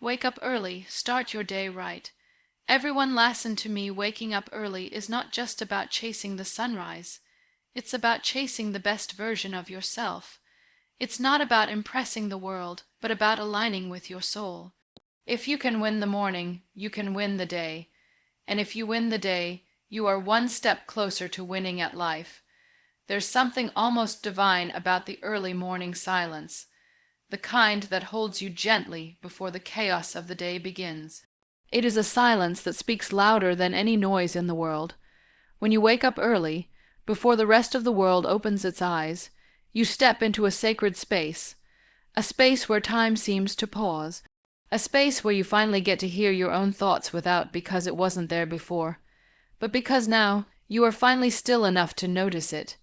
Wake up early, start your day right. Everyone listen to me. Waking up early is not just about chasing the sunrise. It's about chasing the best version of yourself. It's not about impressing the world, but about aligning with your soul. If you can win the morning, you can win the day. And if you win the day, you are one step closer to winning at life. There's something almost divine about the early morning silence, the kind that holds you gently before the chaos of the day begins. It is a silence that speaks louder than any noise in the world. When you wake up early, before the rest of the world opens its eyes, you step into a sacred space, a space where time seems to pause, a space where you finally get to hear your own thoughts without because it wasn't there before, but because now you are finally still enough to notice it.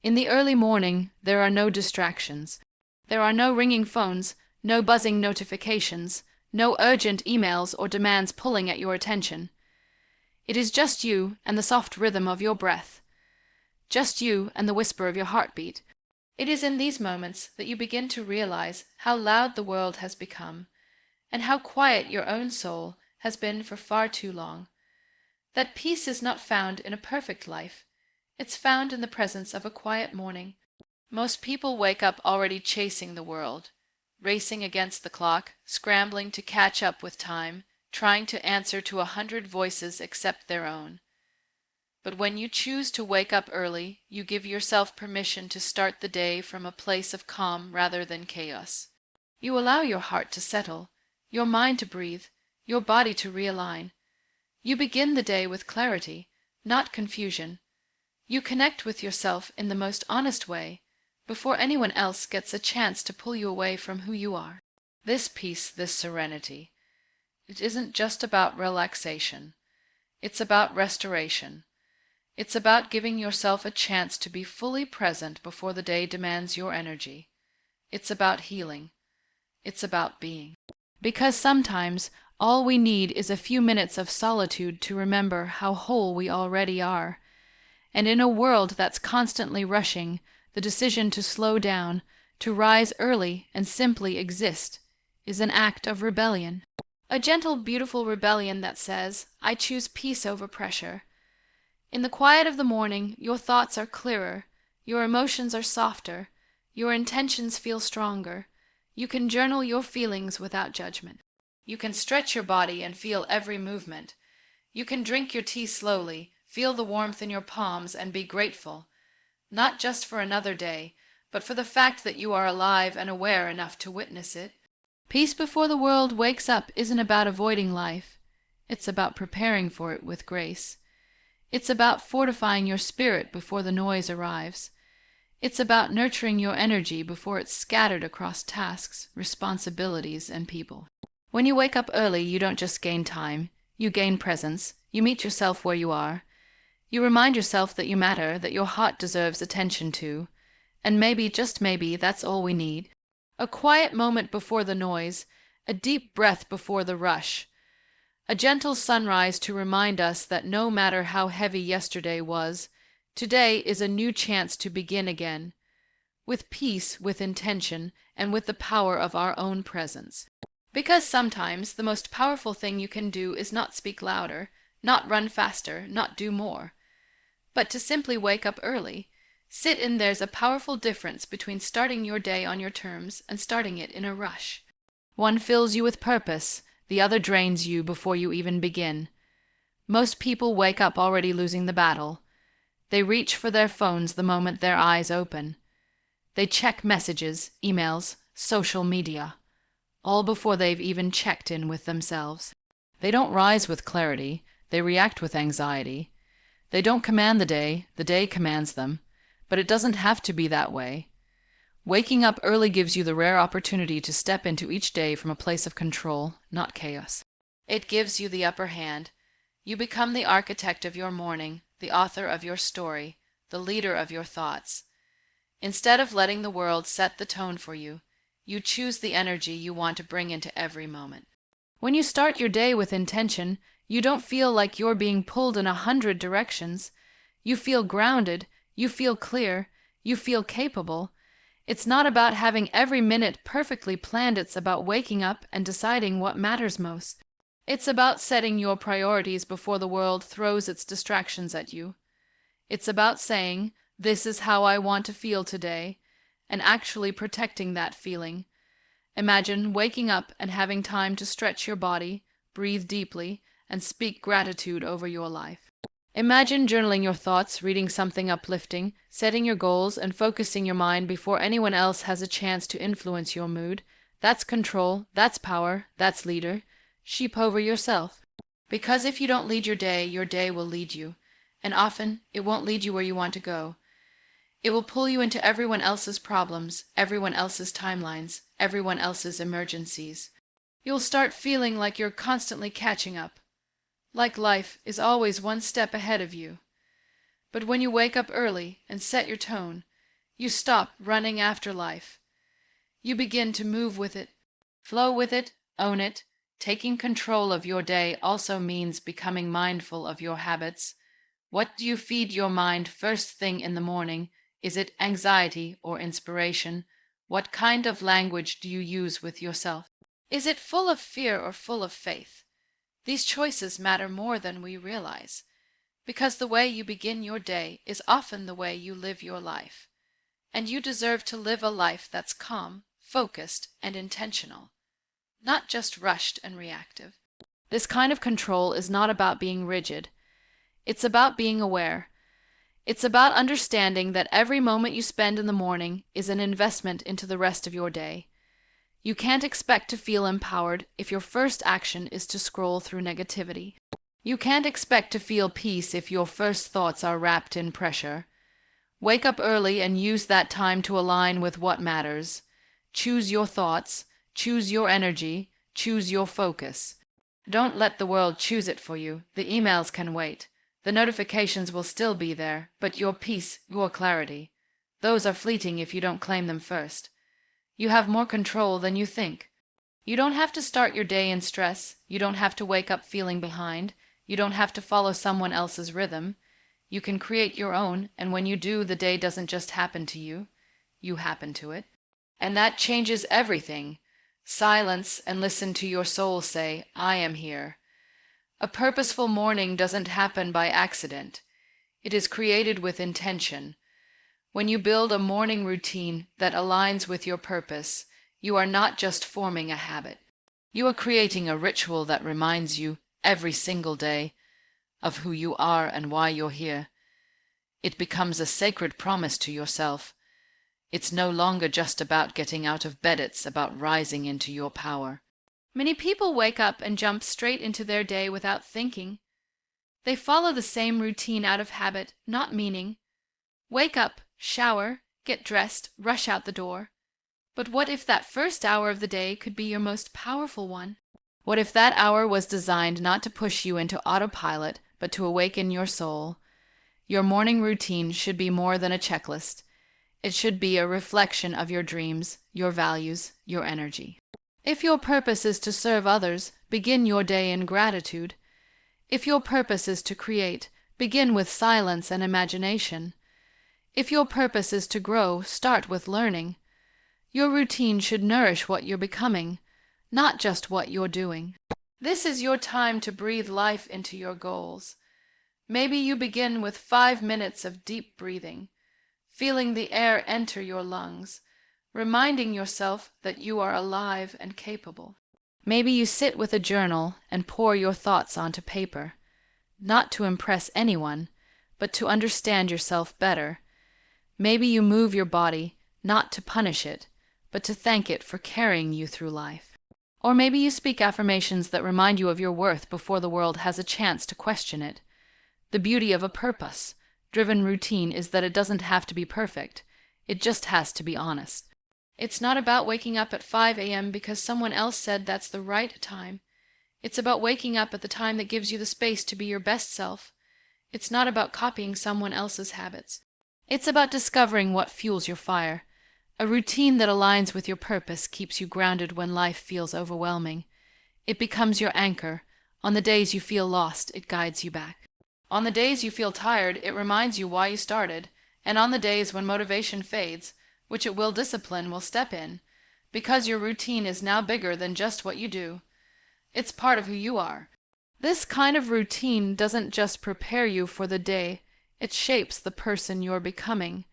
In the early morning, there are no distractions. There are no ringing phones, no buzzing notifications, no urgent emails or demands pulling at your attention. It is just you and the soft rhythm of your breath, just you and the whisper of your heartbeat. It is in these moments that you begin to realize how loud the world has become, and how quiet your own soul has been for far too long. That peace is not found in a perfect life. It's found in the presence of a quiet morning. Most people wake up already chasing the world, racing against the clock, scrambling to catch up with time, trying to answer to 100 voices except their own. But when you choose to wake up early, you give yourself permission to start the day from a place of calm rather than chaos. You allow your heart to settle, your mind to breathe, your body to realign. You begin the day with clarity, not confusion. You connect with yourself in the most honest way, before anyone else gets a chance to pull you away from who you are. This peace, this serenity, it isn't just about relaxation. It's about restoration. It's about giving yourself a chance to be fully present before the day demands your energy. It's about healing. It's about being. Because sometimes all we need is a few minutes of solitude to remember how whole we already are. And in a world that's constantly rushing, the decision to slow down, to rise early and simply exist, is an act of rebellion. A gentle, beautiful rebellion that says, I choose peace over pressure. In the quiet of the morning, your thoughts are clearer, your emotions are softer, your intentions feel stronger. You can journal your feelings without judgment. You can stretch your body and feel every movement. You can drink your tea slowly, feel the warmth in your palms, and be grateful, not just for another day, but for the fact that you are alive and aware enough to witness it. Peace before the world wakes up isn't about avoiding life. It's about preparing for it with grace. It's about fortifying your spirit before the noise arrives. It's about nurturing your energy before it's scattered across tasks, responsibilities, and people. When you wake up early, you don't just gain time. You gain presence. You meet yourself where you are. You remind yourself that you matter, that your heart deserves attention too. And maybe, just maybe, that's all we need. A quiet moment before the noise, a deep breath before the rush. A gentle sunrise to remind us that no matter how heavy yesterday was, today is a new chance to begin again, with peace, with intention, and with the power of our own presence. Because sometimes the most powerful thing you can do is not speak louder, not run faster, not do more, but to simply wake up early. Sit in. There's a powerful difference between starting your day on your terms and starting it in a rush. One fills you with purpose, the other drains you before you even begin. Most people wake up already losing the battle. They reach for their phones the moment their eyes open. They check messages, emails, social media, all before they've even checked in with themselves. They don't rise with clarity, they react with anxiety. They don't command the day commands them. But it doesn't have to be that way. Waking up early gives you the rare opportunity to step into each day from a place of control, not chaos. It gives you the upper hand. You become the architect of your morning, the author of your story, the leader of your thoughts. Instead of letting the world set the tone for you, you choose the energy you want to bring into every moment. When you start your day with intention, you don't feel like you're being pulled in 100 directions. You feel grounded. You feel clear, you feel capable. It's not about having every minute perfectly planned. It's about waking up and deciding what matters most. It's about setting your priorities before the world throws its distractions at you. It's about saying, "This is how I want to feel today," and actually protecting that feeling. Imagine waking up and having time to stretch your body, breathe deeply, and speak gratitude over your life. Imagine journaling your thoughts, reading something uplifting, setting your goals, and focusing your mind before anyone else has a chance to influence your mood. That's control, that's power, that's leader. Sheep over yourself. Because if you don't lead your day will lead you. And often, it won't lead you where you want to go. It will pull you into everyone else's problems, everyone else's timelines, everyone else's emergencies. You'll start feeling like you're constantly catching up, like life is always one step ahead of you. But when you wake up early and set your tone, you stop running after life. You begin to move with it, flow with it, own it. Taking control of your day also means becoming mindful of your habits. What do you feed your mind first thing in the morning? Is it anxiety or inspiration? What kind of language do you use with yourself? Is it full of fear or full of faith? These choices matter more than we realize, because the way you begin your day is often the way you live your life. And you deserve to live a life that's calm, focused, and intentional, not just rushed and reactive. This kind of control is not about being rigid. It's about being aware. It's about understanding that every moment you spend in the morning is an investment into the rest of your day. You can't expect to feel empowered if your first action is to scroll through negativity. You can't expect to feel peace if your first thoughts are wrapped in pressure. Wake up early and use that time to align with what matters. Choose your thoughts, choose your energy, choose your focus. Don't let the world choose it for you. The emails can wait. The notifications will still be there, but your peace, your clarity, those are fleeting if you don't claim them first. You have more control than you think. You don't have to start your day in stress. You don't have to wake up feeling behind. You don't have to follow someone else's rhythm. You can create your own, and when you do, the day doesn't just happen to you. You happen to it. And that changes everything. Silence and listen to your soul say, "I am here." A purposeful morning doesn't happen by accident. It is created with intention. When you build a morning routine that aligns with your purpose, you are not just forming a habit. You are creating a ritual that reminds you every single day of who you are and why you're here. It becomes a sacred promise to yourself. It's no longer just about getting out of bed, it's about rising into your power. Many people wake up and jump straight into their day without thinking. They follow the same routine out of habit, not meaning. Wake up, shower, get dressed, rush out the door. But what if that first hour of the day could be your most powerful one? What if that hour was designed not to push you into autopilot, but to awaken your soul? Your morning routine should be more than a checklist. It should be a reflection of your dreams, your values, your energy. If your purpose is to serve others, begin your day in gratitude. If your purpose is to create, begin with silence and imagination. If your purpose is to grow, start with learning. Your routine should nourish what you're becoming, not just what you're doing. This is your time to breathe life into your goals. Maybe you begin with 5 minutes of deep breathing, feeling the air enter your lungs, reminding yourself that you are alive and capable. Maybe you sit with a journal and pour your thoughts onto paper, not to impress anyone, but to understand yourself better. Maybe you move your body, not to punish it, but to thank it for carrying you through life. Or maybe you speak affirmations that remind you of your worth before the world has a chance to question it. The beauty of a purpose-driven routine is that it doesn't have to be perfect. It just has to be honest. It's not about waking up at 5 a.m. because someone else said that's the right time. It's about waking up at the time that gives you the space to be your best self. It's not about copying someone else's habits. It's about discovering what fuels your fire. A routine that aligns with your purpose keeps you grounded when life feels overwhelming. It becomes your anchor. On the days you feel lost, it guides you back. On the days you feel tired, it reminds you why you started. And on the days when motivation fades, which it will discipline, will step in, because your routine is now bigger than just what you do. It's part of who you are. This kind of routine doesn't just prepare you for the day, it shapes the person you're becoming.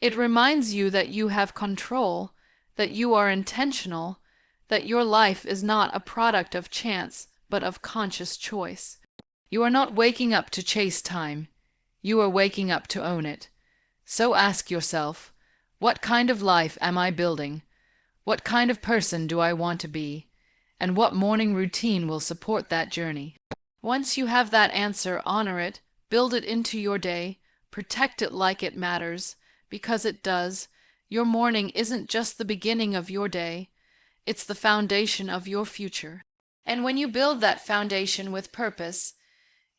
It reminds you that you have control, that you are intentional, that your life is not a product of chance, but of conscious choice. You are not waking up to chase time. You are waking up to own it. So ask yourself, what kind of life am I building? What kind of person do I want to be? And what morning routine will support that journey? Once you have that answer, honor it, build it into your day, protect it like it matters, because it does. Your morning isn't just the beginning of your day, it's the foundation of your future. And when you build that foundation with purpose,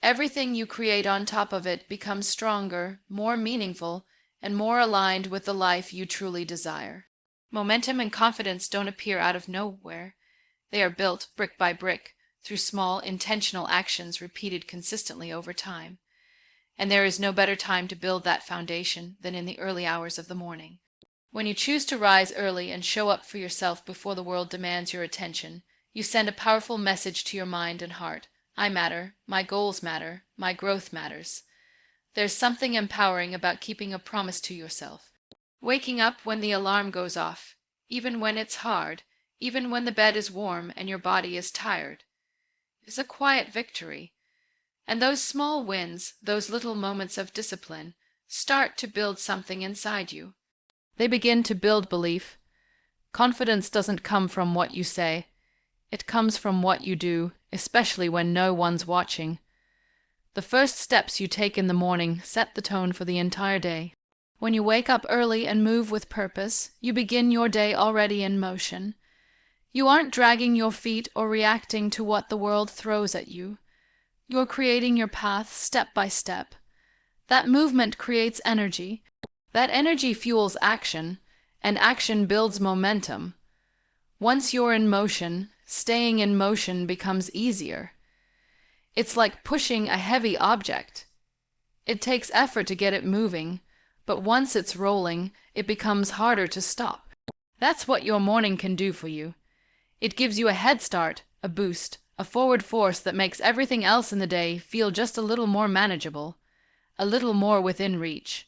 everything you create on top of it becomes stronger, more meaningful, and more aligned with the life you truly desire. Momentum and confidence don't appear out of nowhere. They are built brick by brick through small, intentional actions repeated consistently over time. And there is no better time to build that foundation than in the early hours of the morning. When you choose to rise early and show up for yourself before the world demands your attention, you send a powerful message to your mind and heart. I matter, my goals matter, my growth matters. There's something empowering about keeping a promise to yourself. Waking up when the alarm goes off, even when it's hard, even when the bed is warm and your body is tired, is a quiet victory. And those small wins, those little moments of discipline, start to build something inside you. They begin to build belief. Confidence doesn't come from what you say. It comes from what you do, especially when no one's watching. The first steps you take in the morning set the tone for the entire day. When you wake up early and move with purpose, you begin your day already in motion. You aren't dragging your feet or reacting to what the world throws at you. You're creating your path step by step. That movement creates energy. That energy fuels action, and action builds momentum. Once you're in motion, staying in motion becomes easier. It's like pushing a heavy object. It takes effort to get it moving, but once it's rolling, it becomes harder to stop. That's what your morning can do for you. It gives you a head start, a boost, a forward force that makes everything else in the day feel just a little more manageable, a little more within reach.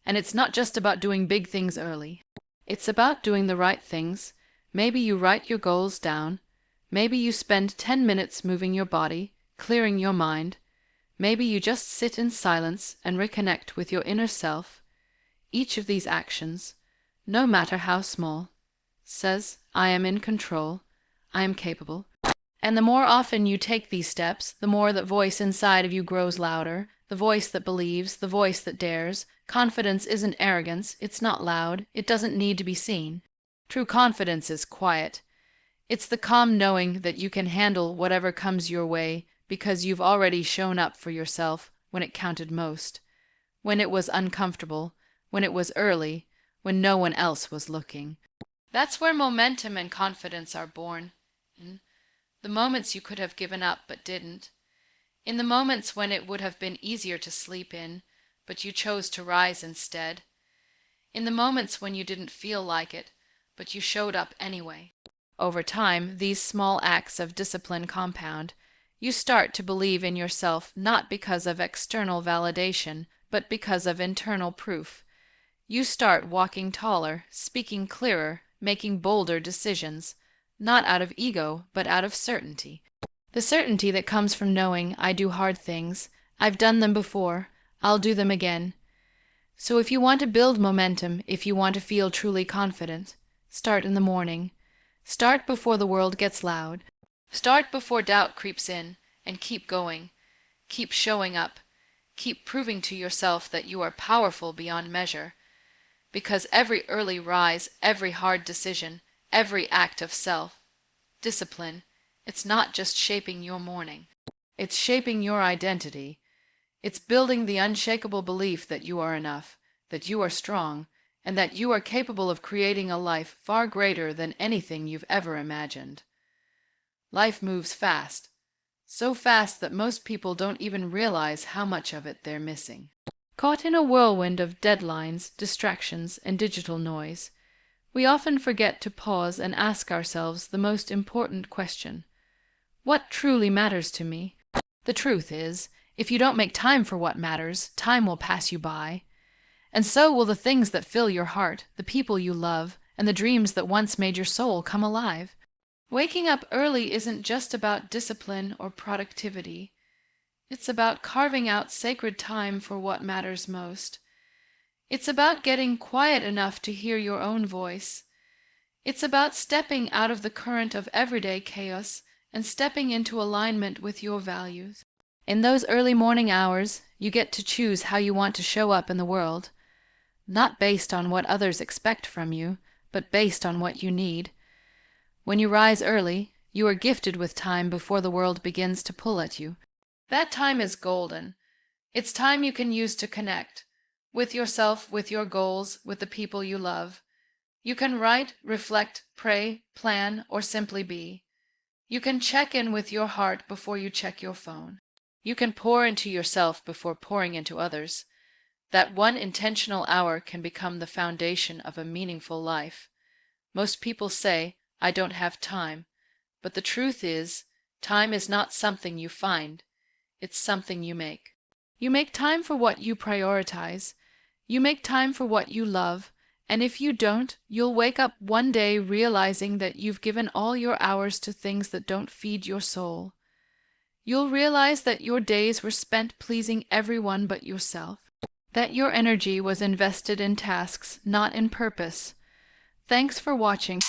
And it's not just about doing big things early. It's about doing the right things. Maybe you write your goals down. Maybe you spend 10 minutes moving your body, clearing your mind. Maybe you just sit in silence and reconnect with your inner self. Each of these actions, no matter how small, says, I am in control, I am capable. And the more often you take these steps, the more that voice inside of you grows louder, the voice that believes, the voice that dares. Confidence isn't arrogance, it's not loud, it doesn't need to be seen. True confidence is quiet. It's the calm knowing that you can handle whatever comes your way because you've already shown up for yourself when it counted most, when it was uncomfortable, when it was early, when no one else was looking. That's where momentum and confidence are born. In the moments you could have given up but didn't. In the moments when it would have been easier to sleep in, but you chose to rise instead. In the moments when you didn't feel like it, but you showed up anyway. Over time, these small acts of discipline compound. You start to believe in yourself not because of external validation, but because of internal proof. You start walking taller, speaking clearer, making bolder decisions, not out of ego, but out of certainty. The certainty that comes from knowing I do hard things, I've done them before, I'll do them again. So if you want to build momentum, if you want to feel truly confident, start in the morning. Start before the world gets loud. Start before doubt creeps in, and keep going. Keep showing up. Keep proving to yourself that you are powerful beyond measure. Because every early rise, every hard decision, every act of self-discipline, it's not just shaping your morning. It's shaping your identity. It's building the unshakable belief that you are enough, that you are strong, and that you are capable of creating a life far greater than anything you've ever imagined. Life moves fast, so fast that most people don't even realize how much of it they're missing. Caught in a whirlwind of deadlines, distractions, and digital noise, we often forget to pause and ask ourselves the most important question: what truly matters to me? The truth is, if you don't make time for what matters, time will pass you by. And so will the things that fill your heart, the people you love, and the dreams that once made your soul come alive. Waking up early isn't just about discipline or productivity. It's about carving out sacred time for what matters most. It's about getting quiet enough to hear your own voice. It's about stepping out of the current of everyday chaos and stepping into alignment with your values. In those early morning hours, you get to choose how you want to show up in the world, not based on what others expect from you, but based on what you need. When you rise early, you are gifted with time before the world begins to pull at you. That time is golden. It's time you can use to connect with yourself, with your goals, with the people you love. You can write, reflect, pray, plan, or simply be. You can check in with your heart before you check your phone. You can pour into yourself before pouring into others. That one intentional hour can become the foundation of a meaningful life. Most people say, "I don't have time," but the truth is, time is not something you find, it's something you make. You make time for what you prioritize. You make time for what you love, and if you don't, you'll wake up one day realizing that you've given all your hours to things that don't feed your soul. You'll realize that your days were spent pleasing everyone but yourself, that your energy was invested in tasks, not in purpose. Thanks for watching.